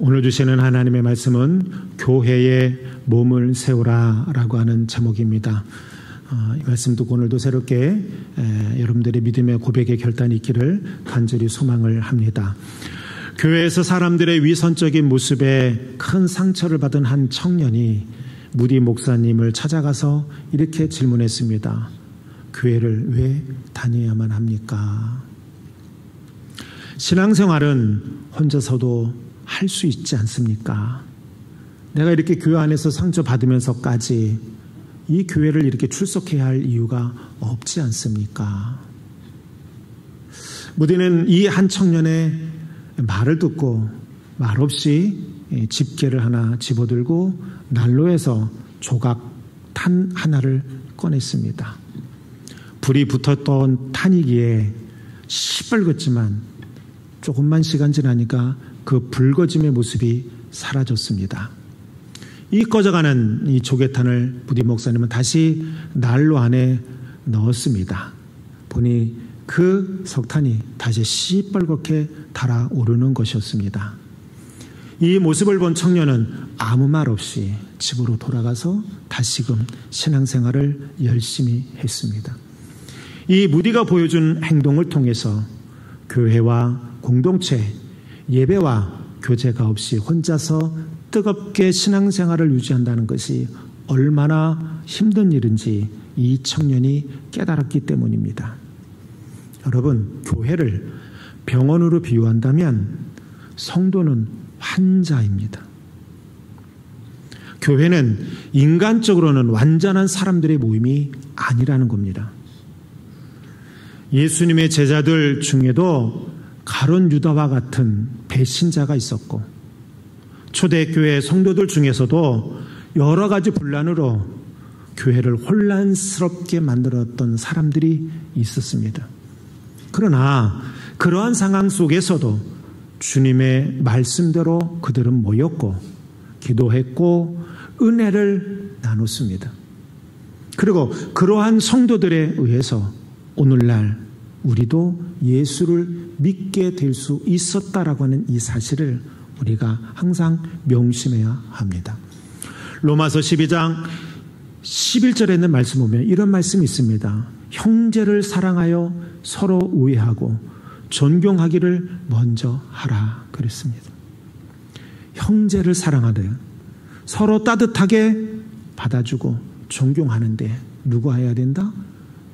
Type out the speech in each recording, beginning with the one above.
오늘 주시는 하나님의 말씀은 교회의 몸을 세우라 라고 하는 제목입니다. 이 말씀 듣고 오늘도 새롭게 여러분들의 믿음의 고백의 결단이 있기를 간절히 소망을 합니다. 교회에서 사람들의 위선적인 모습에 큰 상처를 받은 한 청년이 무디 목사님을 찾아가서 이렇게 질문했습니다. 교회를 왜 다녀야만 합니까? 신앙생활은 혼자서도 할 수 있지 않습니까? 내가 이렇게 교회 안에서 상처받으면서까지 이 교회를 이렇게 출석해야 할 이유가 없지 않습니까? 무디는 이 한 청년의 말을 듣고 말없이 집게를 하나 집어들고 난로에서 조각 탄 하나를 꺼냈습니다. 불이 붙었던 탄이기에 시뻘겋지만 조금만 시간 지나니까 그 붉어짐의 모습이 사라졌습니다. 이 꺼져가는 이 조개탄을 무디 목사님은 다시 난로 안에 넣었습니다. 보니 그 석탄이 다시 시뻘겋게 달아오르는 것이었습니다. 이 모습을 본 청년은 아무 말 없이 집으로 돌아가서 다시금 신앙생활을 열심히 했습니다. 이 무디가 보여준 행동을 통해서 교회와 공동체, 예배와 교제가 없이 혼자서 뜨겁게 신앙생활을 유지한다는 것이 얼마나 힘든 일인지 이 청년이 깨달았기 때문입니다. 여러분, 교회를 병원으로 비유한다면 성도는 환자입니다. 교회는 인간적으로는 완전한 사람들의 모임이 아니라는 겁니다. 예수님의 제자들 중에도 가룟 유다와 같은 배신자가 있었고 초대교회 성도들 중에서도 여러 가지 분란으로 교회를 혼란스럽게 만들었던 사람들이 있었습니다. 그러나 그러한 상황 속에서도 주님의 말씀대로 그들은 모였고 기도했고 은혜를 나눴습니다. 그리고 그러한 성도들에 의해서 오늘날 우리도 예수를 믿게 될 수 있었다라고 하는 이 사실을 우리가 항상 명심해야 합니다. 로마서 12장 11절에 있는 말씀 보면 이런 말씀이 있습니다. 형제를 사랑하여 서로 우애하고 존경하기를 먼저 하라 그랬습니다. 형제를 사랑하되 서로 따뜻하게 받아주고 존경하는데 누가 해야 된다?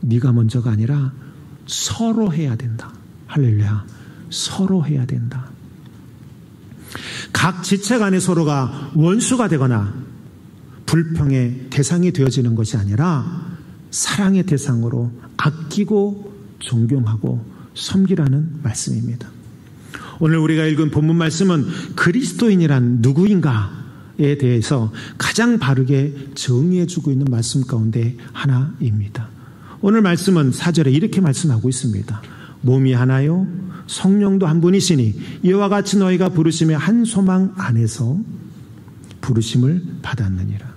네가 먼저가 아니라 서로 해야 된다. 할렐루야. 서로 해야 된다. 각 지체 간에 서로가 원수가 되거나 불평의 대상이 되어지는 것이 아니라 사랑의 대상으로 아끼고 존경하고 섬기라는 말씀입니다. 오늘 우리가 읽은 본문 말씀은 그리스도인이란 누구인가에 대해서 가장 바르게 정의해주고 있는 말씀 가운데 하나입니다. 오늘 말씀은 4절에 이렇게 말씀하고 있습니다. 몸이 하나요 성령도 한 분이시니 이와 같이 너희가 부르심의 한 소망 안에서 부르심을 받았느니라.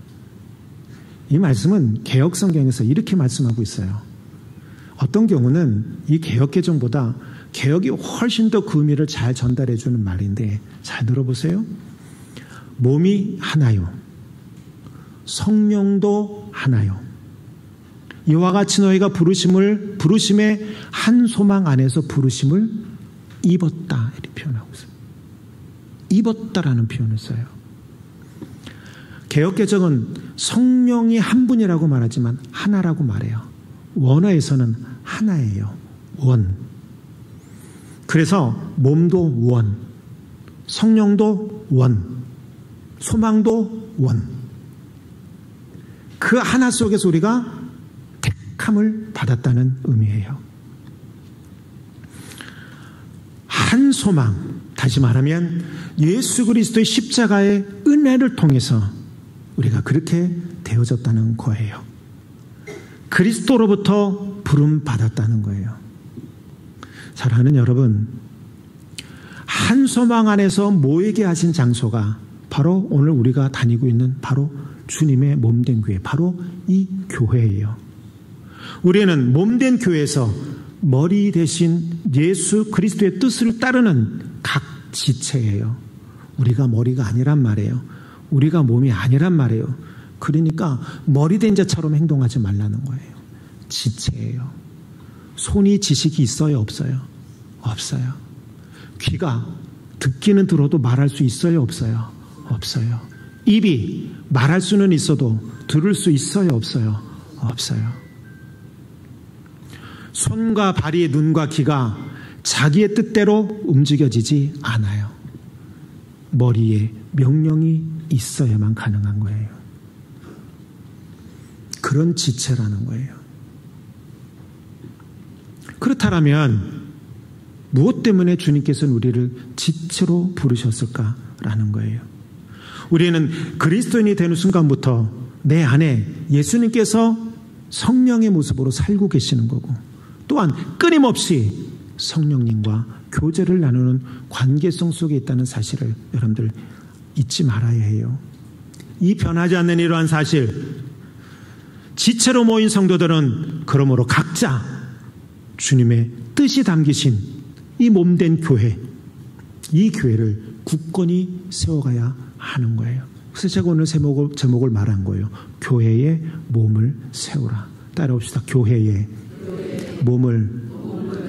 이 말씀은 개역성경에서 이렇게 말씀하고 있어요. 어떤 경우는 이 개역개정보다 개역이 훨씬 더 그 의미를 잘 전달해 주는 말인데 잘 들어보세요. 몸이 하나요 성령도 하나요 이와 같이 너희가 부르심의 한 소망 안에서 부르심을 입었다 이렇게 표현하고 있어요. 입었다라는 표현을 써요. 개역개정은 성령이 한 분이라고 말하지만 하나라고 말해요. 원어에서는 하나예요. 원. 그래서 몸도 원, 성령도 원, 소망도 원. 그 하나 속에서 우리가 택함을 받았다는 의미예요. 한 소망, 다시 말하면 예수 그리스도의 십자가의 은혜를 통해서 우리가 그렇게 되어졌다는 거예요. 그리스도로부터 부름 받았다는 거예요. 사랑하는 여러분, 한 소망 안에서 모이게 하신 장소가 바로 오늘 우리가 다니고 있는 바로 주님의 몸된 교회, 바로 이 교회예요. 우리는 몸된 교회에서 머리 대신 예수 그리스도의 뜻을 따르는 각 지체예요. 우리가 머리가 아니란 말이에요. 우리가 몸이 아니란 말이에요. 그러니까 머리된 자처럼 행동하지 말라는 거예요. 지체예요. 손이 지식이 있어요, 없어요? 없어요. 귀가 듣기는 들어도 말할 수 있어요, 없어요? 없어요. 입이 말할 수는 있어도 들을 수 있어요, 없어요? 없어요. 손과 발이, 눈과 귀가 자기의 뜻대로 움직여지지 않아요. 머리에 명령이 있어야만 가능한 거예요. 그런 지체라는 거예요. 그렇다면 무엇 때문에 주님께서는 우리를 지체로 부르셨을까라는 거예요. 우리는 그리스도인이 되는 순간부터 내 안에 예수님께서 성령의 모습으로 살고 계시는 거고, 또한 끊임없이 성령님과 교제를 나누는 관계성 속에 있다는 사실을 여러분들 잊지 말아야 해요. 이 변하지 않는 이러한 사실, 지체로 모인 성도들은 그러므로 각자 주님의 뜻이 담기신 이 몸된 교회, 이 교회를 굳건히 세워가야 하는 거예요. 그래서 제가 오늘 제목을 말한 거예요. 교회의 몸을 세우라. 따라합시다. 교회의 몸을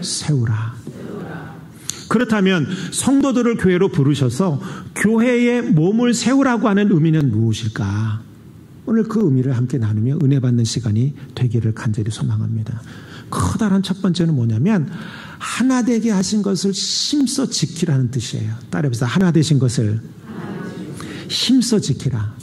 세우라. 그렇다면 성도들을 교회로 부르셔서 교회의 몸을 세우라고 하는 의미는 무엇일까? 오늘 그 의미를 함께 나누며 은혜 받는 시간이 되기를 간절히 소망합니다. 커다란 첫 번째는 뭐냐면 하나 되게 하신 것을 힘써 지키라는 뜻이에요. 따라해보세요. 하나 되신 것을 힘써 지키라.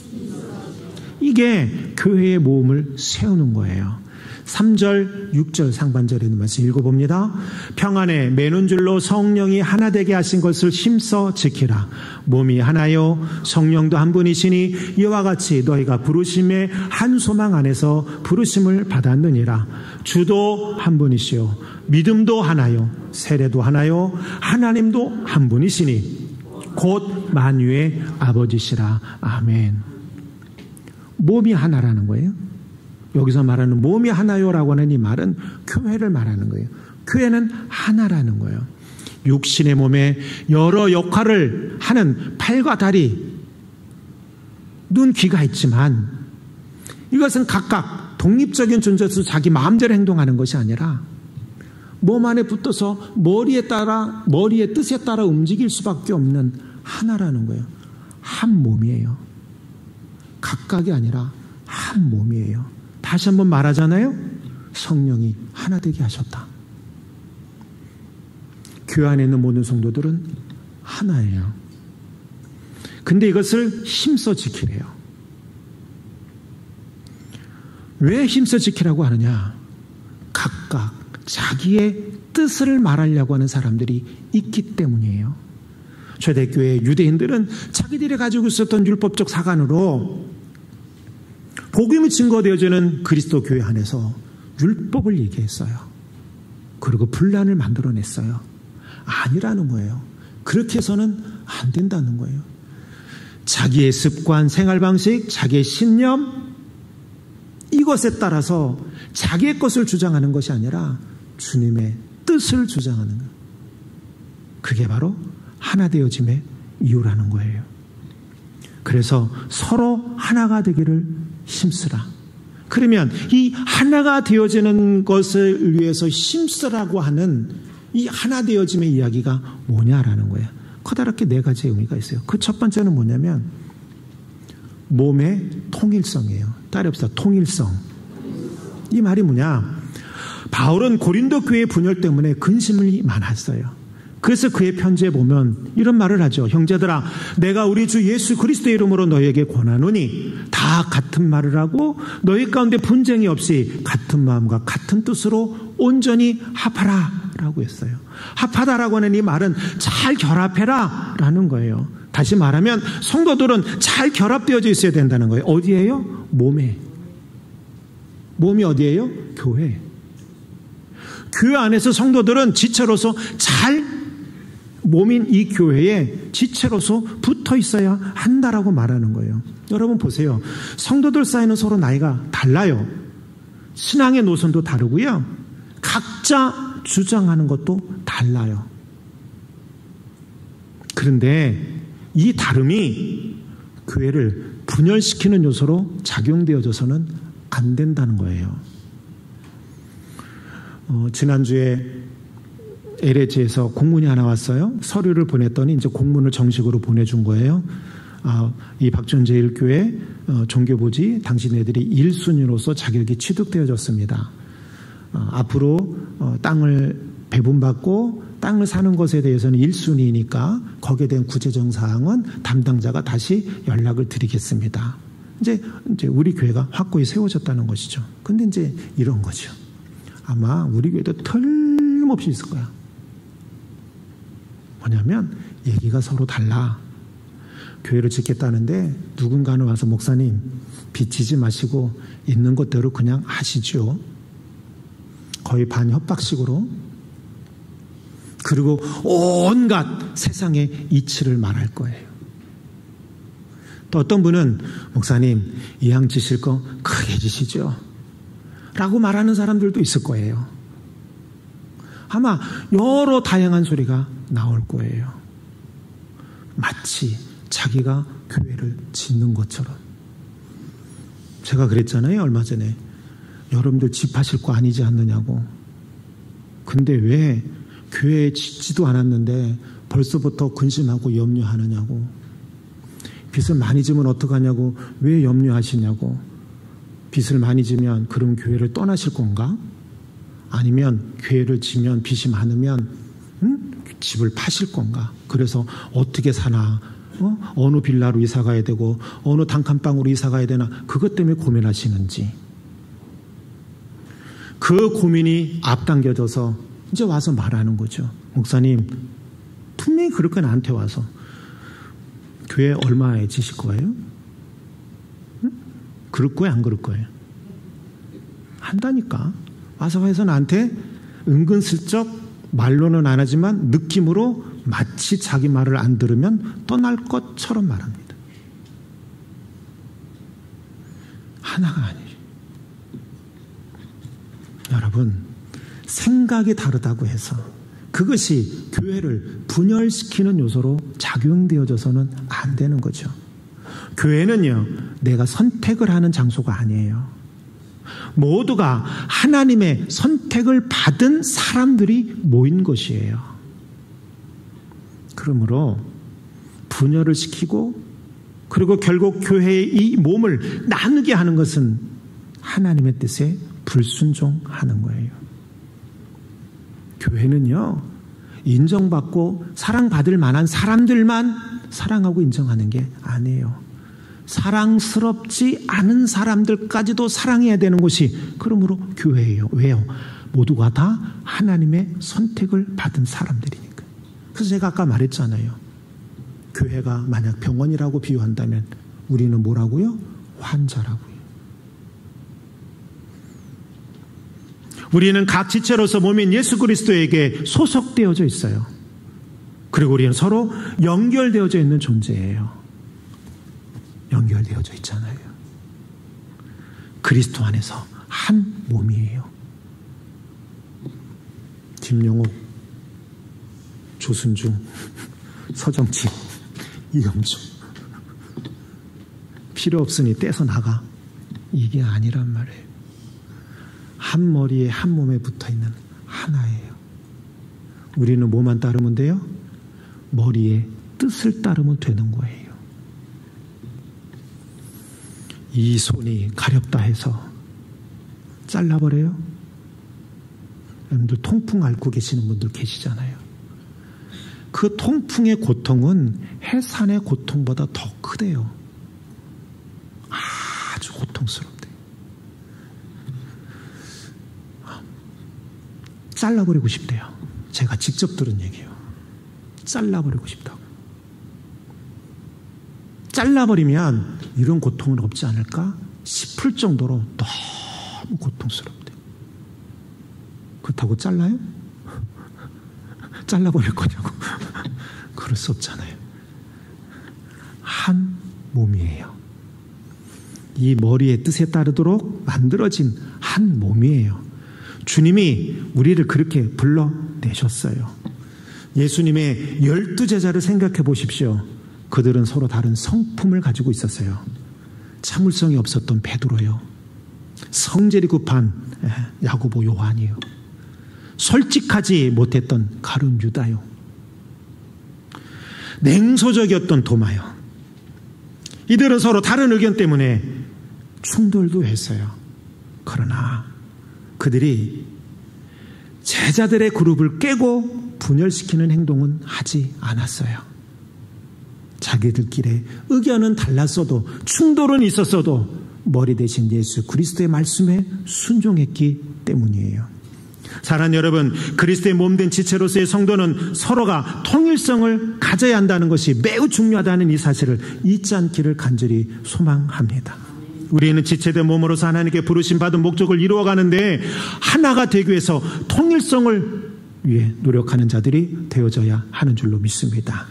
이게 교회의 몸을 세우는 거예요. 3절, 6절 상반절에 있는 말씀 읽어봅니다. 평안에 매는 줄로 성령이 하나 되게 하신 것을 힘써 지키라. 몸이 하나요 성령도 한 분이시니 이와 같이 너희가 부르심의 한 소망 안에서 부르심을 받았느니라. 주도 한 분이시요 믿음도 하나요 세례도 하나요 하나님도 한 분이시니 곧 만유의 아버지시라. 아멘. 몸이 하나라는 거예요. 여기서 말하는 몸이 하나요라고 하는 이 말은 교회를 말하는 거예요. 교회는 하나라는 거예요. 육신의 몸에 여러 역할을 하는 팔과 다리, 눈, 귀가 있지만 이것은 각각 독립적인 존재로서 자기 마음대로 행동하는 것이 아니라 몸 안에 붙어서 머리의 뜻에 따라 움직일 수밖에 없는 하나라는 거예요. 한 몸이에요. 각각이 아니라 한 몸이에요. 다시 한번 말하잖아요. 성령이 하나 되게 하셨다. 교회 안에 있는 모든 성도들은 하나예요. 근데 이것을 힘써 지키래요. 왜 힘써 지키라고 하느냐? 각각 자기의 뜻을 말하려고 하는 사람들이 있기 때문이에요. 초대교회 유대인들은 자기들이 가지고 있었던 율법적 사관으로 복음이 증거되어지는 그리스도 교회 안에서 율법을 얘기했어요. 그리고 분란을 만들어냈어요. 아니라는 거예요. 그렇게 해서는 안 된다는 거예요. 자기의 습관, 생활 방식, 자기의 신념, 이것에 따라서 자기의 것을 주장하는 것이 아니라 주님의 뜻을 주장하는 거예요. 그게 바로 하나 되어짐의 이유라는 거예요. 그래서 서로 하나가 되기를 힘쓰라. 그러면 이 하나가 되어지는 것을 위해서 힘쓰라고 하는 이 하나 되어짐의 이야기가 뭐냐라는 거예요. 커다랗게 네 가지의 의미가 있어요. 그 첫 번째는 뭐냐면 몸의 통일성이에요. 따라합시다. 통일성. 이 말이 뭐냐? 바울은 고린도 교회 분열 때문에 근심이 많았어요. 그래서 그의 편지에 보면 이런 말을 하죠. 형제들아, 내가 우리 주 예수 그리스도의 이름으로 너희에게 권하노니 다 같은 말을 하고 너희 가운데 분쟁이 없이 같은 마음과 같은 뜻으로 온전히 합하라 라고 했어요. 합하다라고 하는 이 말은 잘 결합해라 라는 거예요. 다시 말하면 성도들은 잘 결합되어져 있어야 된다는 거예요. 어디예요? 몸에. 몸이 어디예요? 교회. 교회 안에서 성도들은 지체로서 잘 몸인 이 교회에 지체로서 붙어 있어야 한다라고 말하는 거예요. 여러분 보세요. 성도들 사이는 서로 나이가 달라요. 신앙의 노선도 다르고요. 각자 주장하는 것도 달라요. 그런데 이 다름이 교회를 분열시키는 요소로 작용되어져서는 안 된다는 거예요. 지난주에 LH에서 공문이 하나 왔어요. 서류를 보냈더니 이제 공문을 정식으로 보내준 거예요. 이 박전제일교회 종교부지 당신네들이 1순위로서 자격이 취득되어졌습니다. 앞으로 땅을 배분받고 땅을 사는 것에 대해서는 1순위니까 거기에 대한 구체적 사항은 담당자가 다시 연락을 드리겠습니다. 이제 우리 교회가 확고히 세워졌다는 것이죠. 근데 이제 이런 거죠. 아마 우리 교회도 틀림없이 있을 거야. 뭐냐면 얘기가 서로 달라. 교회를 짓겠다는데 누군가는 와서 목사님 빚지지 마시고 있는 것대로 그냥 하시죠. 거의 반협박식으로. 그리고 온갖 세상의 이치를 말할 거예요. 또 어떤 분은 목사님 이왕 지실 거 크게 지시죠 라고 말하는 사람들도 있을 거예요. 아마 여러 다양한 소리가 나올 거예요. 마치 자기가 교회를 짓는 것처럼. 제가 그랬잖아요, 얼마 전에. 여러분들 집하실 거 아니지 않느냐고. 근데 왜 교회에 짓지도 않았는데 벌써부터 근심하고 염려하느냐고. 빚을 많이 지면 어떡하냐고. 왜 염려하시냐고. 빚을 많이 지면 그럼 교회를 떠나실 건가? 아니면 교회를 지면 빚이 많으면 집을 파실 건가? 그래서 어떻게 사나? 어느 빌라로 이사 가야 되고 어느 단칸방으로 이사 가야 되나? 그것 때문에 고민하시는지. 그 고민이 앞당겨져서 이제 와서 말하는 거죠. 목사님, 분명히 그렇게 나한테 와서 교회 얼마에 지실 거예요? 그럴 거예요, 안 그럴 거예요? 한다니까. 와서 해서 나한테 은근슬쩍 말로는 안 하지만 느낌으로 마치 자기 말을 안 들으면 떠날 것처럼 말합니다. 하나가 아니에요. 여러분, 생각이 다르다고 해서 그것이 교회를 분열시키는 요소로 작용되어져서는 안 되는 거죠. 교회는요, 내가 선택을 하는 장소가 아니에요. 모두가 하나님의 선택을 받은 사람들이 모인 것이에요. 그러므로 분열을 시키고 그리고 결국 교회의 이 몸을 나누게 하는 것은 하나님의 뜻에 불순종하는 거예요. 교회는요, 인정받고 사랑받을 만한 사람들만 사랑하고 인정하는 게 아니에요. 사랑스럽지 않은 사람들까지도 사랑해야 되는 것이 그러므로 교회예요. 왜요? 모두가 다 하나님의 선택을 받은 사람들이니까. 그래서 제가 아까 말했잖아요. 교회가 만약 병원이라고 비유한다면 우리는 뭐라고요? 환자라고요. 우리는 각 지체로서 몸인 예수 그리스도에게 소속되어져 있어요. 그리고 우리는 서로 연결되어져 있는 존재예요. 연결되어져 있잖아요. 그리스도 안에서 한 몸이에요. 김용옥, 조순중, 서정치, 이영주. 필요 없으니 떼서 나가. 이게 아니란 말이에요. 한 머리에 한 몸에 붙어있는 하나예요. 우리는 뭐만 따르면 돼요? 머리의 뜻을 따르면 되는 거예요. 이 손이 가렵다 해서 잘라버려요? 여러분들 통풍 앓고 계시는 분들 계시잖아요. 그 통풍의 고통은 해산의 고통보다 더 크대요. 아주 고통스럽대요. 잘라버리고 싶대요. 제가 직접 들은 얘기예요. 잘라버리고 싶다고. 잘라버리면 이런 고통은 없지 않을까 싶을 정도로 너무 고통스럽대요. 그렇다고 잘라요? 잘라버릴 거냐고. 그럴 수 없잖아요. 한 몸이에요. 이 머리의 뜻에 따르도록 만들어진 한 몸이에요. 주님이 우리를 그렇게 불러내셨어요. 예수님의 12제자를 생각해 보십시오. 그들은 서로 다른 성품을 가지고 있었어요. 참을성이 없었던 베드로요. 성질이 급한 야고보 요한이요. 솔직하지 못했던 가룟 유다요. 냉소적이었던 도마요. 이들은 서로 다른 의견 때문에 충돌도 했어요. 그러나 그들이 제자들의 그룹을 깨고 분열시키는 행동은 하지 않았어요. 자기들끼리 의견은 달랐어도 충돌은 있었어도 머리 대신 예수 그리스도의 말씀에 순종했기 때문이에요. 사랑하는 여러분, 그리스도의 몸된 지체로서의 성도는 서로가 통일성을 가져야 한다는 것이 매우 중요하다는 이 사실을 잊지 않기를 간절히 소망합니다. 우리는 지체된 몸으로서 하나님께 부르심 받은 목적을 이루어가는데 하나가 되기 위해서 통일성을 위해 노력하는 자들이 되어져야 하는 줄로 믿습니다.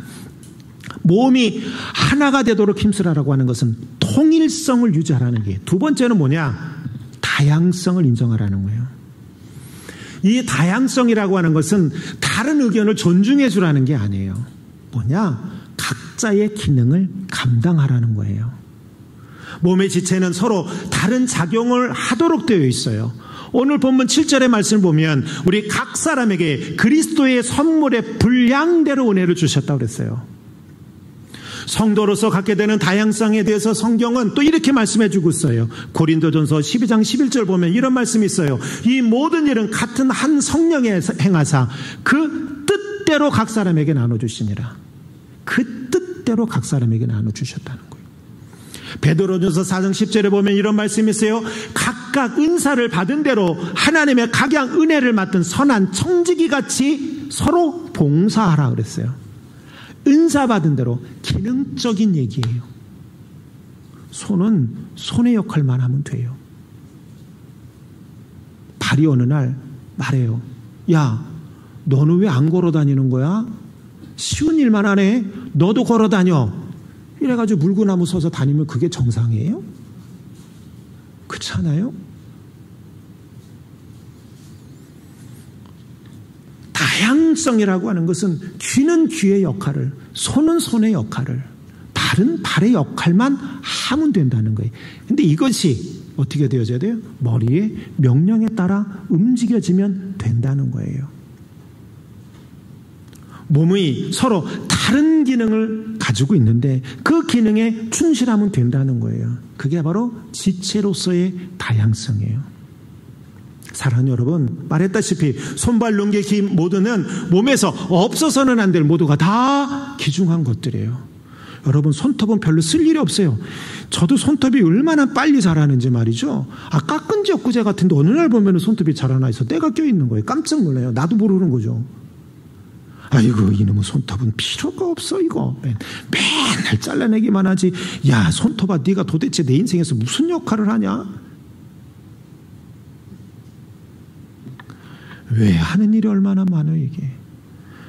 몸이 하나가 되도록 힘쓰라라고 하는 것은 통일성을 유지하라는 게, 두 번째는 뭐냐? 다양성을 인정하라는 거예요. 이 다양성이라고 하는 것은 다른 의견을 존중해 주라는 게 아니에요. 뭐냐? 각자의 기능을 감당하라는 거예요. 몸의 지체는 서로 다른 작용을 하도록 되어 있어요. 오늘 본문 7절의 말씀을 보면 우리 각 사람에게 그리스도의 선물의 분량대로 은혜를 주셨다고 그랬어요. 성도로서 갖게 되는 다양성에 대해서 성경은 또 이렇게 말씀해 주고 있어요. 고린도전서 12장 11절 보면 이런 말씀이 있어요. 이 모든 일은 같은 한 성령의 행하사 그 뜻대로 각 사람에게 나눠주시니라. 그 뜻대로 각 사람에게 나눠주셨다는 거예요. 베드로전서 4장 10절에 보면 이런 말씀이 있어요. 각각 은사를 받은 대로 하나님의 각양 은혜를 맡은 선한 청지기 같이 서로 봉사하라 그랬어요. 은사 받은 대로 기능적인 얘기예요. 손은 손의 역할만 하면 돼요. 발이 어느 날 말해요. 야, 너는 왜 안 걸어 다니는 거야? 쉬운 일만 하네. 너도 걸어 다녀. 이래가지고 물구나무 서서 다니면 그게 정상이에요? 그렇지 않아요? 다양성이라고 하는 것은 귀는 귀의 역할을, 손은 손의 역할을, 발은 발의 역할만 하면 된다는 거예요. 근데 이것이 어떻게 되어져야 돼요? 머리의 명령에 따라 움직여지면 된다는 거예요. 몸이 서로 다른 기능을 가지고 있는데 그 기능에 충실하면 된다는 거예요. 그게 바로 지체로서의 다양성이에요. 사랑하는 여러분, 말했다시피 손발 눈, 귀, 귀 모두는 몸에서 없어서는 안 될 모두가 다 귀중한 것들이에요. 여러분, 손톱은 별로 쓸 일이 없어요. 저도 손톱이 얼마나 빨리 자라는지 말이죠. 깎은 지 엊그제 같은데 어느 날 보면 손톱이 자라나 있어 때가 껴있는 거예요. 깜짝 놀라요. 나도 모르는 거죠. 아이고, 이놈의 손톱은 필요가 없어 이거. 맨날 잘라내기만 하지. 야, 손톱아, 네가 도대체 내 인생에서 무슨 역할을 하냐? 왜 하는 일이 얼마나 많아요. 이게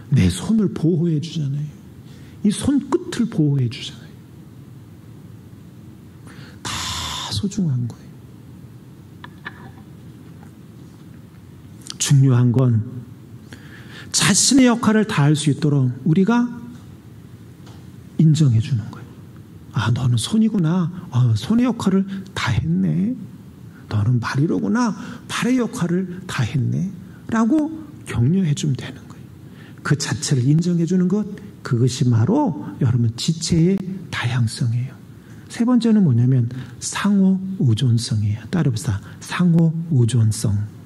내 손을 보호해 주잖아요. 이 손끝을 보호해 주잖아요. 다 소중한 거예요. 중요한 건 자신의 역할을 다할 수 있도록 우리가 인정해 주는 거예요. 아, 너는 손이구나. 손의 역할을 다 했네. 너는 발이로구나. 발의 역할을 다 했네. 라고 격려해 주면 되는 거예요. 그 자체를 인정해 주는 것, 그것이 바로 여러분 지체의 다양성이에요. 세 번째는 뭐냐면 상호 의존성이에요. 따라해봅시다. 상호 의존성.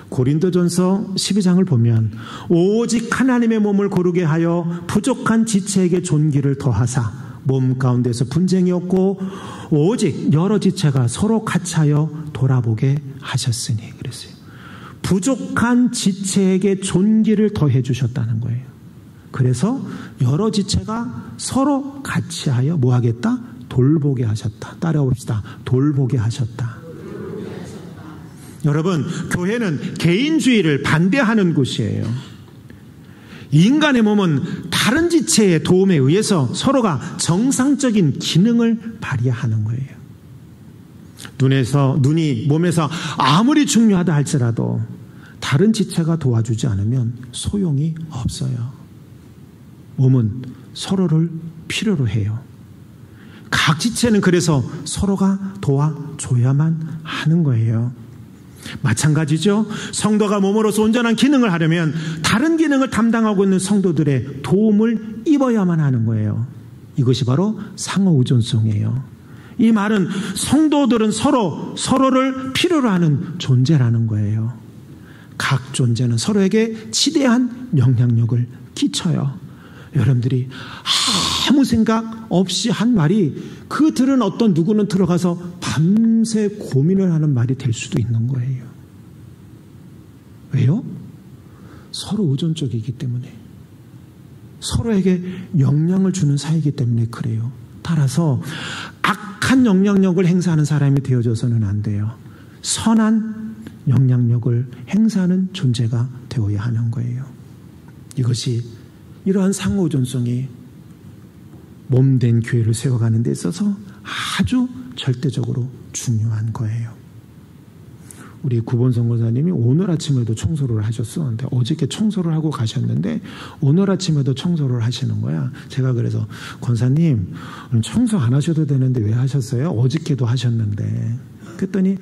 고린도전서 12장을 보면 오직 하나님의 몸을 고르게 하여 부족한 지체에게 존귀를 더하사 몸 가운데서 분쟁이 없고 오직 여러 지체가 서로 같이 하여 돌아보게 하셨으니 그랬어요. 부족한 지체에게 존귀를 더해 주셨다는 거예요. 그래서 여러 지체가 서로 같이 하여 뭐 하겠다? 돌보게 하셨다. 따라봅시다. 돌보게 하셨다. 여러분, 교회는 개인주의를 반대하는 곳이에요. 인간의 몸은 다른 지체의 도움에 의해서 서로가 정상적인 기능을 발휘하는 거예요. 눈이 몸에서 아무리 중요하다 할지라도 다른 지체가 도와주지 않으면 소용이 없어요. 몸은 서로를 필요로 해요. 각 지체는 그래서 서로가 도와줘야만 하는 거예요. 마찬가지죠. 성도가 몸으로서 온전한 기능을 하려면 다른 기능을 담당하고 있는 성도들의 도움을 입어야만 하는 거예요. 이것이 바로 상호 의존성이에요. 이 말은 성도들은 서로를 필요로 하는 존재라는 거예요. 각 존재는 서로에게 지대한 영향력을 끼쳐요. 여러분들이 아무 생각 없이 한 말이 그 들은 어떤 누구는 들어가서 밤새 고민을 하는 말이 될 수도 있는 거예요. 왜요? 서로 의존적이기 때문에, 서로에게 영향을 주는 사이이기 때문에 그래요. 따라서 악한 영향력을 행사하는 사람이 되어져서는 안 돼요. 선한 영향력을 행사하는 존재가 되어야 하는 거예요. 이것이 이러한 상호존성이 몸된 교회를 세워가는 데 있어서 아주 절대적으로 중요한 거예요. 우리 구본성 권사님이 오늘 아침에도 청소를 하셨었는데, 어저께 청소를 하고 가셨는데 오늘 아침에도 청소를 하시는 거야. 제가 그래서 권사님 청소 안 하셔도 되는데 왜 하셨어요? 어저께도 하셨는데. 그랬더니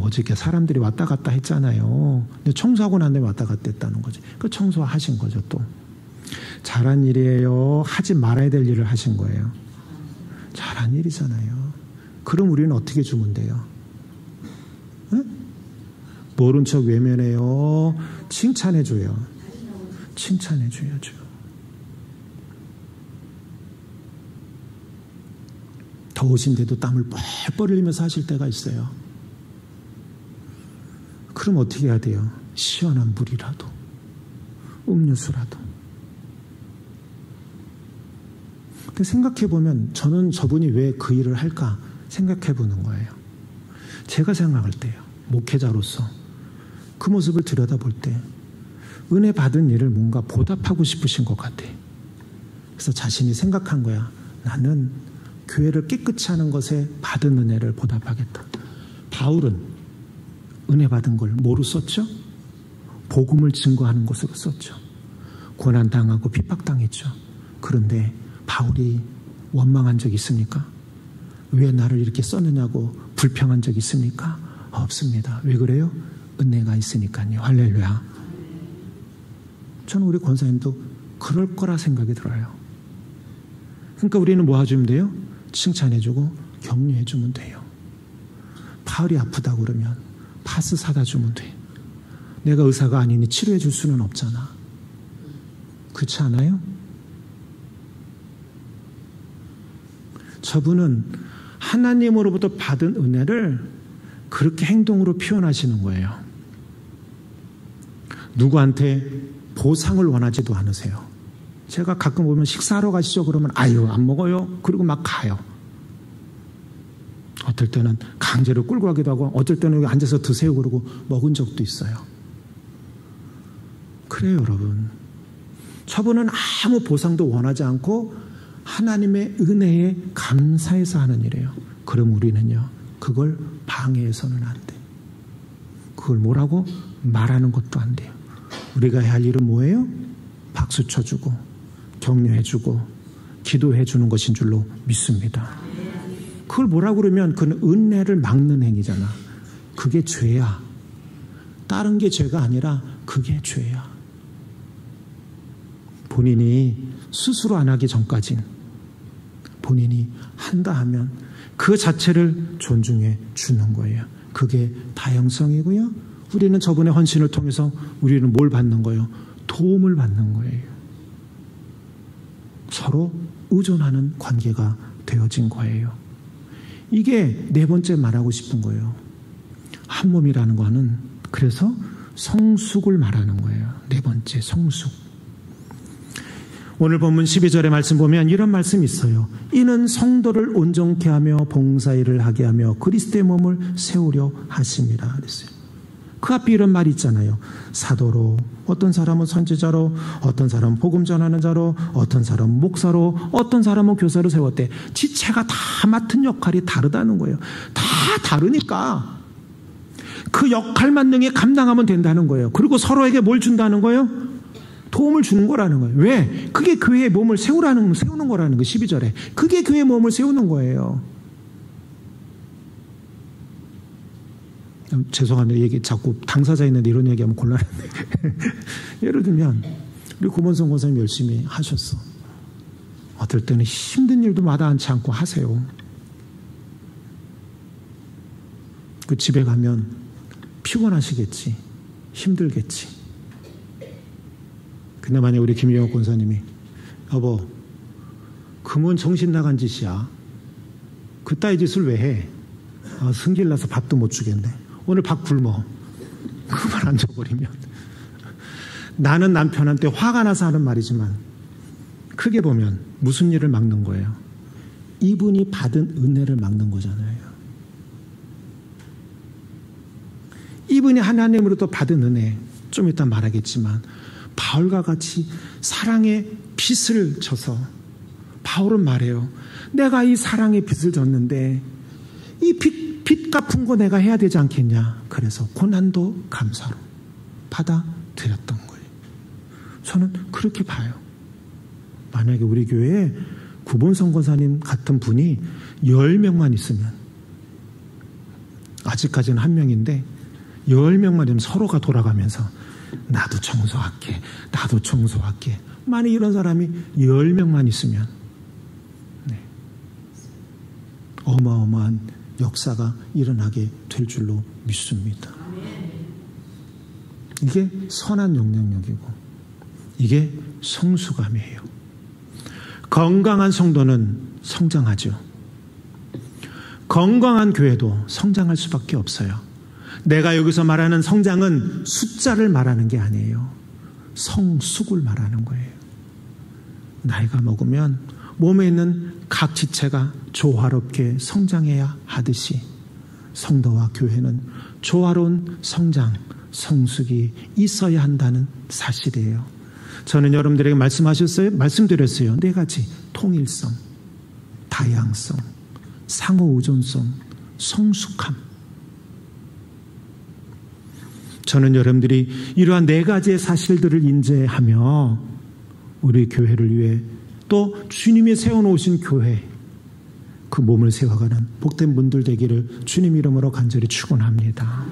어저께 사람들이 왔다 갔다 했잖아요. 근데 청소하고 난 다음에 왔다 갔다 했다는 거지. 그 청소하신 거죠. 또 잘한 일이에요? 하지 말아야 될 일을 하신 거예요? 잘한 일이잖아요. 그럼 우리는 어떻게 주면 돼요? 응? 모른 척 외면해요? 칭찬해줘요? 칭찬해줘야죠. 더우신데도 땀을 뻘뻘 흘리면서 하실 때가 있어요. 그럼 어떻게 해야 돼요? 시원한 물이라도, 음료수라도. 근데 생각해보면 저는 저분이 왜 그 일을 할까 생각해보는 거예요. 제가 생각할 때요, 목회자로서 그 모습을 들여다볼 때 은혜 받은 일을 뭔가 보답하고 싶으신 것 같아. 그래서 자신이 생각한 거야. 나는 교회를 깨끗이 하는 것에 받은 은혜를 보답하겠다. 바울은 은혜 받은 걸 뭐로 썼죠? 복음을 증거하는 것으로 썼죠. 고난당하고 핍박당했죠. 그런데 바울이 원망한 적이 있습니까? 왜 나를 이렇게 썼느냐고 불평한 적이 있습니까? 없습니다. 왜 그래요? 은혜가 있으니까요. 할렐루야. 저는 우리 권사님도 그럴 거라 생각이 들어요. 그러니까 우리는 뭐 해주면 돼요? 칭찬해주고 격려해주면 돼요. 바울이 아프다고 그러면 파스 사다 주면 돼. 내가 의사가 아니니 치료해 줄 수는 없잖아. 그렇지 않아요? 저분은 하나님으로부터 받은 은혜를 그렇게 행동으로 표현하시는 거예요. 누구한테 보상을 원하지도 않으세요. 제가 가끔 보면 식사하러 가시죠 그러면 안 먹어요. 그리고 막 가요. 어떨 때는 강제로 끌고 가기도 하고, 어떨 때는 여기 앉아서 드세요 그러고 먹은 적도 있어요. 그래요, 여러분. 저분은 아무 보상도 원하지 않고 하나님의 은혜에 감사해서 하는 일이에요. 그럼 우리는요, 그걸 방해해서는 안 돼. 그걸 뭐라고 말하는 것도 안 돼요. 우리가 해야 할 일은 뭐예요? 박수 쳐주고 격려해주고 기도해주는 것인 줄로 믿습니다. 그걸 뭐라고 그러면 그는 은혜를 막는 행위잖아. 그게 죄야. 다른 게 죄가 아니라 그게 죄야. 본인이 스스로 안 하기 전까진, 본인이 한다 하면 그 자체를 존중해 주는 거예요. 그게 다형성이고요. 우리는 저분의 헌신을 통해서 우리는 뭘 받는 거예요? 도움을 받는 거예요. 서로 의존하는 관계가 되어진 거예요. 이게 네 번째 말하고 싶은 거예요. 한 몸이라는 거는 그래서 성숙을 말하는 거예요. 네 번째, 성숙. 오늘 본문 12절의 말씀 보면 이런 말씀이 있어요. 이는 성도를 온전케 하며 봉사일을 하게 하며 그리스도의 몸을 세우려 하심이라 그랬어요. 그 앞에 이런 말이 있잖아요. 사도로, 어떤 사람은 선지자로, 어떤 사람은 복음 전하는 자로, 어떤 사람은 목사로, 어떤 사람은 교사로 세웠대. 지체가 다 맡은 역할이 다르다는 거예요. 다 다르니까 그 역할 만능에 감당하면 된다는 거예요. 그리고 서로에게 뭘 준다는 거예요? 도움을 주는 거라는 거예요. 왜? 그게 교회의 몸을 세우는 거라는 거 12절에. 그게 교회의 몸을 세우는 거예요. 죄송합니다. 얘기 자꾸 당사자 있는데 이런 얘기하면 곤란한데. 예를 들면 우리 고문성 권사님 열심히 하셨어. 어떨 때는 힘든 일도 마다하지 않고 하세요. 그 집에 가면 피곤하시겠지. 힘들겠지. 근데 만약에 우리 김영옥 권사님이 여보 그건 정신 나간 짓이야. 그따위 짓을 왜 해? 승질 나서 밥도 못 주겠네. 오늘 밥 굶어. 그만 앉아버리면 나는 남편한테 화가 나서 하는 말이지만 크게 보면 무슨 일을 막는 거예요? 이분이 받은 은혜를 막는 거잖아요. 이분이 하나님으로부터 받은 은혜, 좀 이따 말하겠지만 바울과 같이 사랑의 빚을 져서 바울은 말해요. 내가 이 사랑의 빚을 졌는데 이 빚 갚은 거 내가 해야 되지 않겠냐. 그래서 고난도 감사로 받아들였던 거예요. 저는 그렇게 봐요. 만약에 우리 교회에 구본성 권사님 같은 분이 10명만 있으면, 아직까지는 1명인데 10명만 되면 서로가 돌아가면서 나도 청소할게, 나도 청소할게. 만약 이런 사람이 10명만 있으면 어마어마한 역사가 일어나게 될 줄로 믿습니다. 이게 선한 영향력이고 이게 성수감이에요. 건강한 성도는 성장하죠. 건강한 교회도 성장할 수밖에 없어요. 내가 여기서 말하는 성장은 숫자를 말하는 게 아니에요. 성숙을 말하는 거예요. 나이가 먹으면 몸에 있는 각 지체가 조화롭게 성장해야 하듯이 성도와 교회는 조화로운 성장, 성숙이 있어야 한다는 사실이에요. 저는 여러분들에게 말씀드렸어요. 4가지. 통일성, 다양성, 상호의존성, 성숙함. 저는 여러분들이 이러한 4가지의 사실들을 인지하며 우리 교회를 위해 또 주님이 세워놓으신 교회, 그 몸을 세워가는 복된 분들 되기를 주님 이름으로 간절히 축원합니다.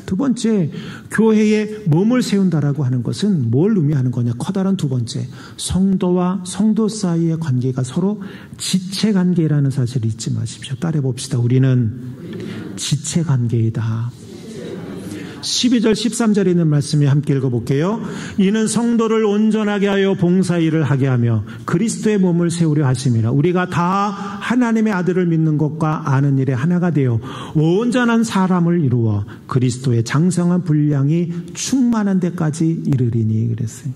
2번째, 교회의 몸을 세운다라고 하는 것은 뭘 의미하는 거냐? 커다란 2번째, 성도와 성도 사이의 관계가 서로 지체관계라는 사실을 잊지 마십시오. 따라해 봅시다. 우리는 지체관계이다. 12절 13절에 있는 말씀에 함께 읽어볼게요. 이는 성도를 온전하게 하여 봉사일을 하게 하며 그리스도의 몸을 세우려 하심이라. 우리가 다 하나님의 아들을 믿는 것과 아는 일에 하나가 되어 온전한 사람을 이루어 그리스도의 장성한 분량이 충만한 데까지 이르리니 그랬어요.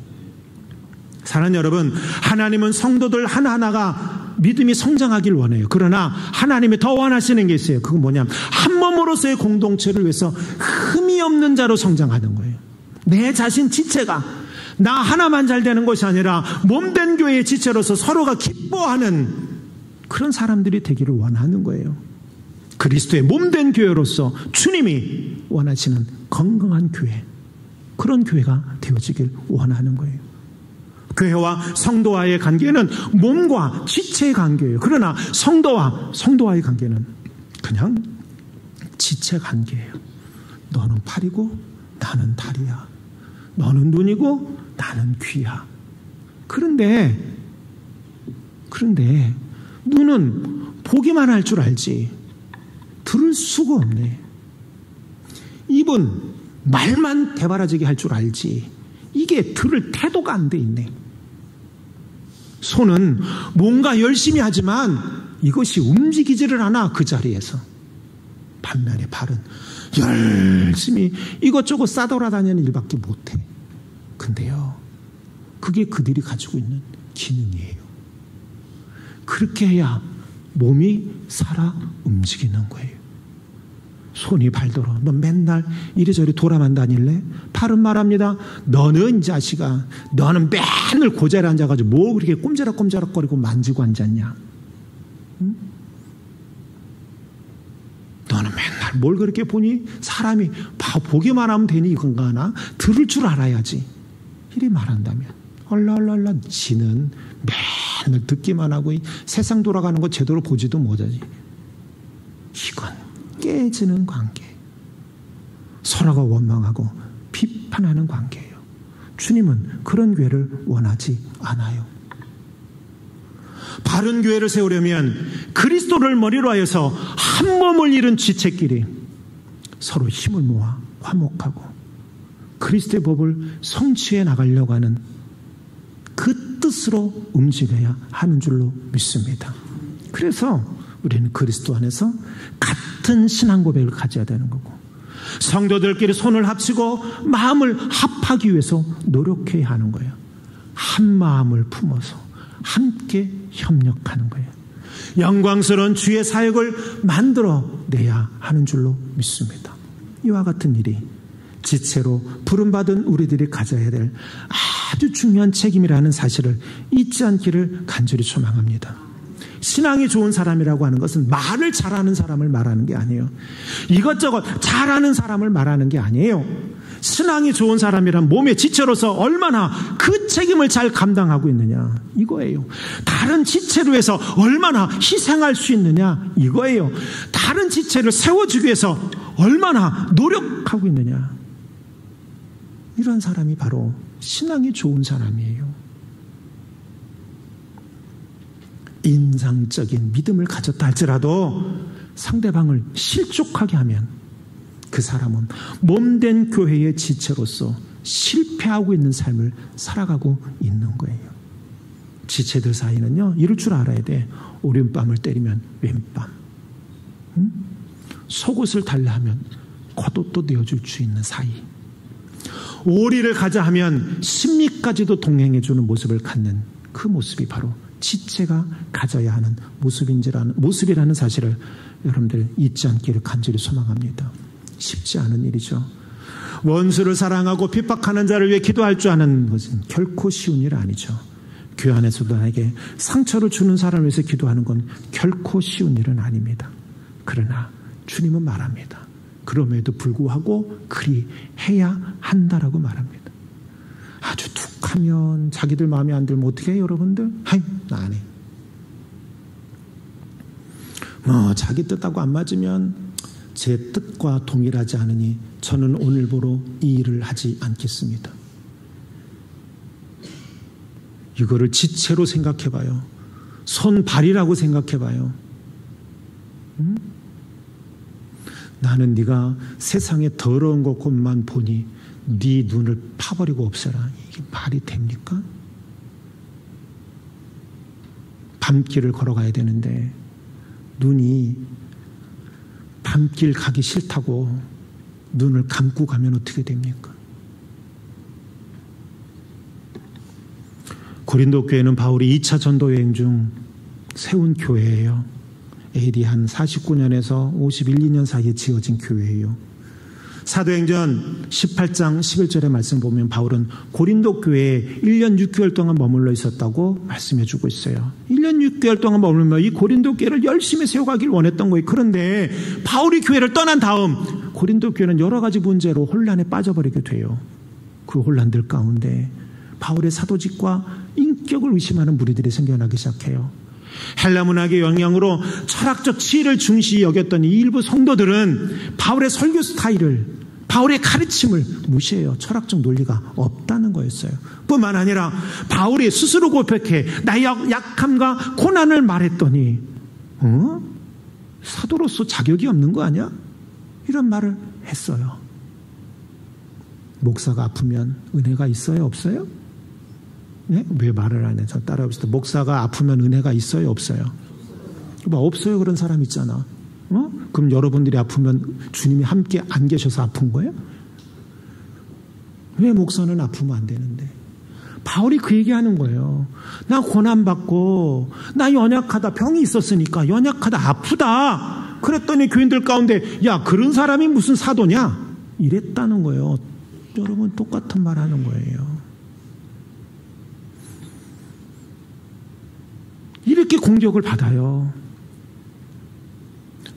사랑하는 여러분, 하나님은 성도들 하나하나가 믿음이 성장하길 원해요. 그러나 하나님이 더 원하시는 게 있어요. 그건 뭐냐면 한 몸으로서의 공동체를 위해서 흠이 없는 자로 성장하는 거예요. 내 자신 지체가 나 하나만 잘 되는 것이 아니라 몸된 교회의 지체로서 서로가 기뻐하는 그런 사람들이 되기를 원하는 거예요. 그리스도의 몸된 교회로서 주님이 원하시는 건강한 교회, 그런 교회가 되어지길 원하는 거예요. 교회와 성도와의 관계는 몸과 지체의 관계예요. 그러나 성도와의 관계는 그냥 지체 관계예요. 너는 팔이고 나는 다리야. 너는 눈이고 나는 귀야. 그런데 눈은 보기만 할 줄 알지 들을 수가 없네. 입은 말만 대바라지게 할 줄 알지 이게 들을 태도가 안 돼 있네. 손은 뭔가 열심히 하지만 이것이 움직이지를 않아. 그 자리에서. 반면에 발은 열심히 이것저것 싸돌아다니는 일밖에 못해. 근데요, 그게 그들이 가지고 있는 기능이에요. 그렇게 해야 몸이 살아 움직이는 거예요. 손이 발도로 너 맨날 이리저리 돌아만 다닐래? 팔은 말합니다. 너는 자식아, 너는 맨날 고자리에 앉아가지고 뭐 그렇게 꼼지락꼼지락거리고 만지고 앉았냐? 응? 너는 맨날 뭘 그렇게 보니? 사람이 보기만 하면 되니 이건가 하나? 들을 줄 알아야지. 이리 말한다면 얼라얼라 지는 맨날 듣기만 하고 세상 돌아가는 거 제대로 보지도 못하지. 이건 깨지는 관계. 서로가 원망하고 비판하는 관계예요. 주님은 그런 교회를 원하지 않아요. 바른 교회를 세우려면 그리스도를 머리로 하여서 한 몸을 이룬 지체끼리 서로 힘을 모아 화목하고 그리스도의 법을 성취해 나가려고 하는 그 뜻으로 움직여야 하는 줄로 믿습니다. 그래서 우리는 그리스도 안에서 같은 신앙 고백을 가져야 되는 거고 성도들끼리 손을 합치고 마음을 합하기 위해서 노력해야 하는 거예요. 한 마음을 품어서 함께 협력하는 거예요. 영광스러운 주의 사역을 만들어내야 하는 줄로 믿습니다. 이와 같은 일이 지체로 부름받은 우리들이 가져야 될 아주 중요한 책임이라는 사실을 잊지 않기를 간절히 소망합니다. 신앙이 좋은 사람이라고 하는 것은 말을 잘하는 사람을 말하는 게 아니에요. 이것저것 잘하는 사람을 말하는 게 아니에요. 신앙이 좋은 사람이란 몸의 지체로서 얼마나 그 책임을 잘 감당하고 있느냐 이거예요. 다른 지체로 해서 얼마나 희생할 수 있느냐 이거예요. 다른 지체를 세워주기 위해서 얼마나 노력하고 있느냐. 이런 사람이 바로 신앙이 좋은 사람이에요. 인상적인 믿음을 가졌다 할지라도 상대방을 실족하게 하면 그 사람은 몸된 교회의 지체로서 실패하고 있는 삶을 살아가고 있는 거예요. 지체들 사이는요, 이럴 줄 알아야 돼. 오른뺨을 때리면 왼뺨, 속옷을 달라 하면 겉옷도 내어줄 수 있는 사이, 오리를 가자 하면 심리까지도 동행해주는 모습을 갖는 그 모습이 바로 지체가 가져야 하는 모습이라는 사실을 여러분들 잊지 않기를 간절히 소망합니다. 쉽지 않은 일이죠. 원수를 사랑하고 핍박하는 자를 위해 기도할 줄 아는 것은 결코 쉬운 일 아니죠. 교회 안에서도 나에게 상처를 주는 사람을 위해서 기도하는 건 결코 쉬운 일은 아닙니다. 그러나 주님은 말합니다. 그럼에도 불구하고 그리 해야 한다라고 말합니다. 아주 툭하면 자기들 마음에 안 들면 어떻게 해요, 여러분들? 하이, 나 안 해. 자기 뜻하고 안 맞으면 제 뜻과 동일하지 않으니 저는 오늘부로 이 일을 하지 않겠습니다. 이거를 지체로 생각해봐요. 손발이라고 생각해봐요. 나는 네가 세상에 더러운 것만 보니 네 눈을 파버리고 없애라. 이게 말이 됩니까? 밤길을 걸어가야 되는데 눈이 밤길 가기 싫다고 눈을 감고 가면 어떻게 됩니까? 고린도 교회는 바울이 2차 전도 여행 중 세운 교회예요. AD 한 49년에서 51, 2년 사이에 지어진 교회예요. 사도행전 18장 11절의 말씀 보면 바울은 고린도 교회에 1년 6개월 동안 머물러 있었다고 말씀해 주고 있어요. 1년 6개월 동안 머물며 이 고린도 교회를 열심히 세워가길 원했던 거예요. 그런데 바울이 교회를 떠난 다음 고린도 교회는 여러 가지 문제로 혼란에 빠져버리게 돼요. 그 혼란들 가운데 바울의 사도직과 인격을 의심하는 무리들이 생겨나기 시작해요. 헬라 문학의 영향으로 철학적 지혜를 중시 여겼던 이 일부 성도들은 바울의 설교 스타일을, 바울의 가르침을 무시해요. 철학적 논리가 없다는 거였어요. 뿐만 아니라 바울이 스스로 고백해 나의 약함과 고난을 말했더니 사도로서 자격이 없는 거 아니야? 이런 말을 했어요. 목사가 아프면 은혜가 있어요? 없어요? 네? 왜 말을 안 해? 저 따라해봅시다. 목사가 아프면 은혜가 있어요? 없어요? 없어요. 그런 사람 있잖아. 그럼 여러분들이 아프면 주님이 함께 안 계셔서 아픈 거예요? 왜 목사는 아프면 안 되는데? 바울이 그 얘기하는 거예요. 나 고난받고 나 연약하다. 병이 있었으니까 연약하다. 아프다. 그랬더니 교인들 가운데 야, 그런 사람이 무슨 사도냐? 이랬다는 거예요. 여러분 똑같은 말 하는 거예요. 이렇게 공격을 받아요.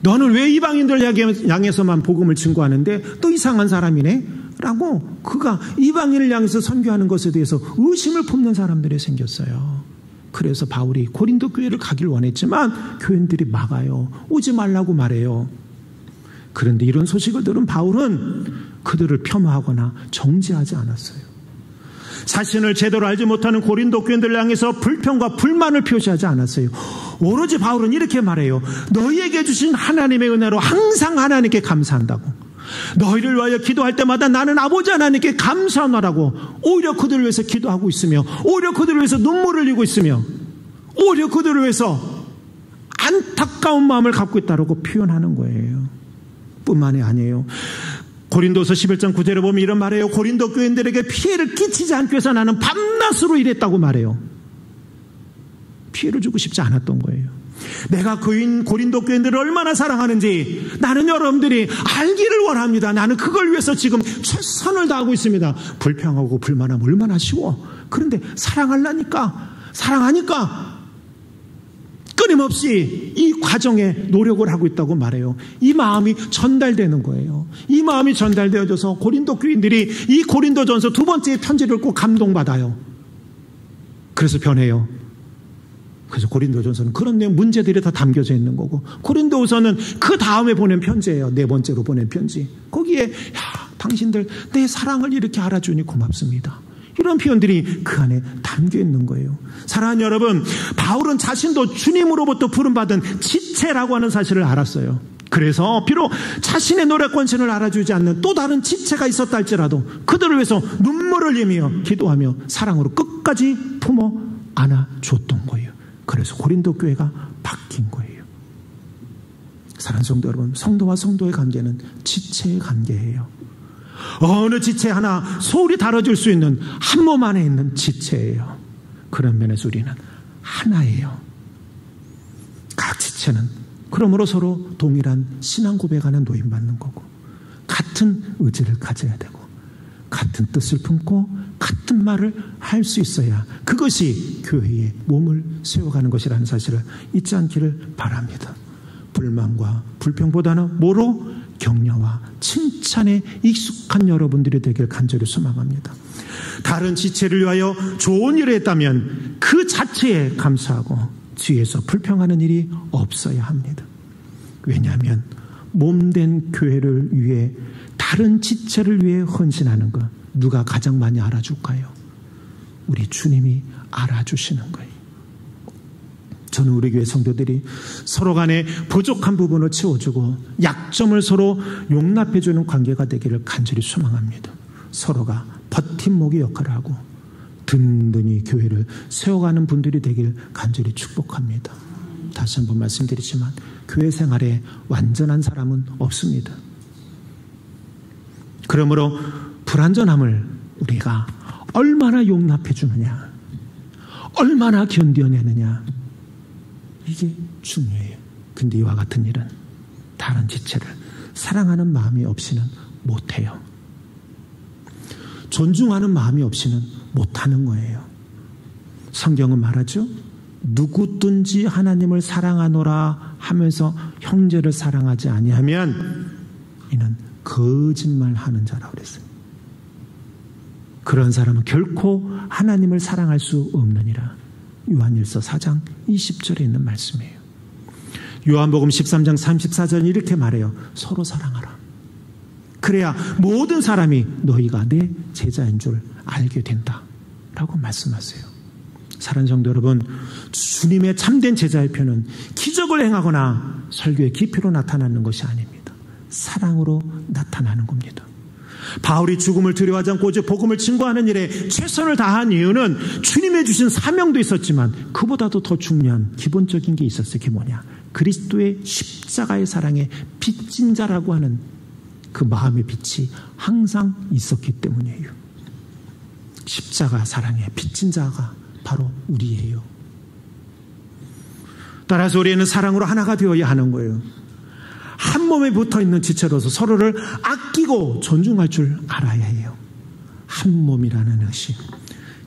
너는 왜 이방인들 향해서만 복음을 증거하는데 또 이상한 사람이네? 라고 그가 이방인을 향해서 선교하는 것에 대해서 의심을 품는 사람들이 생겼어요. 그래서 바울이 고린도 교회를 가길 원했지만 교인들이 막아요. 오지 말라고 말해요. 그런데 이런 소식을 들은 바울은 그들을 폄하하거나 정죄하지 않았어요. 자신을 제대로 알지 못하는 고린도 교인들을 향해서 불평과 불만을 표시하지 않았어요. 오로지 바울은 이렇게 말해요. 너희에게 주신 하나님의 은혜로 항상 하나님께 감사한다고. 너희를 위하여 기도할 때마다 나는 아버지 하나님께 감사하노라고. 오히려 그들을 위해서 기도하고 있으며, 오히려 그들을 위해서 눈물을 흘리고 있으며, 오히려 그들을 위해서 안타까운 마음을 갖고 있다고 표현하는 거예요. 뿐만이 아니에요. 고린도서 11장 9절에 보면 이런 말이에요. 고린도 교인들에게 피해를 끼치지 않기 위해서 나는 밤낮으로 일했다고 말해요. 피해를 주고 싶지 않았던 거예요. 내가 고린도 교인들을 얼마나 사랑하는지 나는 여러분들이 알기를 원합니다. 나는 그걸 위해서 지금 최선을 다하고 있습니다. 불평하고 불만하면 얼마나 쉬워. 그런데 사랑하니까 끊임없이 이 과정에 노력을 하고 있다고 말해요. 이 마음이 전달되는 거예요. 이 마음이 전달되어져서 고린도 교인들이 이 고린도전서 2번째 편지를 읽고 감동받아요. 그래서 변해요. 그래서 고린도전서는 그런 내용, 문제들이 다 담겨져 있는 거고, 고린도후서는 그 다음에 보낸 편지예요. 4번째로 보낸 편지. 거기에 당신들 내 사랑을 이렇게 알아주니 고맙습니다. 이런 표현들이 그 안에 담겨 있는 거예요. 사랑하는 여러분, 바울은 자신도 주님으로부터 부름받은 지체라고 하는 사실을 알았어요. 그래서 비록 자신의 노력 권신을 알아주지 않는 또 다른 지체가 있었다 할지라도 그들을 위해서 눈물을 흘리며 기도하며 사랑으로 끝까지 품어 안아줬던 거예요. 그래서 고린도 교회가 바뀐 거예요. 사랑하는 성도 여러분, 성도와 성도의 관계는 지체의 관계예요. 어느 지체 하나 소홀히 다뤄줄 수 있는 한 몸 안에 있는 지체예요. 그런 면에서 우리는 하나예요. 각 지체는 그러므로 서로 동일한 신앙 고백하는 노임받는 거고, 같은 의지를 가져야 되고, 같은 뜻을 품고 같은 말을 할 수 있어야 그것이 교회의 몸을 세워가는 것이라는 사실을 잊지 않기를 바랍니다. 불만과 불평보다는 뭐로? 격려와 칭찬에 익숙한 여러분들이 되길 간절히 소망합니다. 다른 지체를 위하여 좋은 일을 했다면 그 자체에 감사하고 뒤에서 불평하는 일이 없어야 합니다. 왜냐하면 몸된 교회를 위해, 다른 지체를 위해 헌신하는 것, 누가 가장 많이 알아줄까요? 우리 주님이 알아주시는 거예요. 저는 우리 교회 성도들이 서로 간에 부족한 부분을 채워주고 약점을 서로 용납해주는 관계가 되기를 간절히 소망합니다. 서로가 버팀목의 역할을 하고 든든히 교회를 세워가는 분들이 되기를 간절히 축복합니다. 다시 한번 말씀드리지만 교회 생활에 완전한 사람은 없습니다. 그러므로 불완전함을 우리가 얼마나 용납해 주느냐, 얼마나 견뎌내느냐, 이게 중요해요. 근데 이와 같은 일은 다른 지체를 사랑하는 마음이 없이는 못해요. 존중하는 마음이 없이는 못하는 거예요. 성경은 말하죠. 누구든지 하나님을 사랑하노라 하면서 형제를 사랑하지 아니하면 이는 거짓말하는 자라고 그랬어요. 그런 사람은 결코 하나님을 사랑할 수 없느니라. 요한일서 4장 20절에 있는 말씀이에요. 요한복음 13장 34절은 이렇게 말해요. 서로 사랑하라. 그래야 모든 사람이 너희가 내 제자인 줄 알게 된다 라고 말씀하세요. 사랑하는 성도 여러분, 주님의 참된 제자의 표는 기적을 행하거나 설교의 깊이로 나타나는 것이 아닙니다. 사랑으로 나타나는 겁니다. 바울이 죽음을 두려워하지 않고 오직 복음을 증거하는 일에 최선을 다한 이유는 주님의 주신 사명도 있었지만 그보다도 더 중요한 기본적인 게 있었어요. 그게 뭐냐? 그리스도의 십자가의 사랑에 빚진 자라고 하는 그 마음의 빛이 항상 있었기 때문이에요. 십자가 사랑에 빚진 자가 바로 우리예요. 따라서 우리는 사랑으로 하나가 되어야 하는 거예요. 한 몸에 붙어있는 지체로서 서로를 아끼고 존중할 줄 알아야 해요. 한 몸이라는 의식,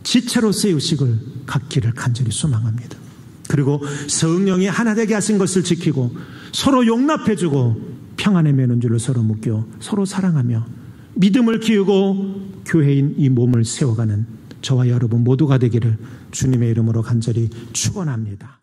지체로서의 의식을 갖기를 간절히 소망합니다. 그리고 성령이 하나 되게 하신 것을 지키고 서로 용납해주고 평안의 매는 줄로 서로 묶여 서로 사랑하며 믿음을 키우고 교회인 이 몸을 세워가는 저와 여러분 모두가 되기를 주님의 이름으로 간절히 축원합니다.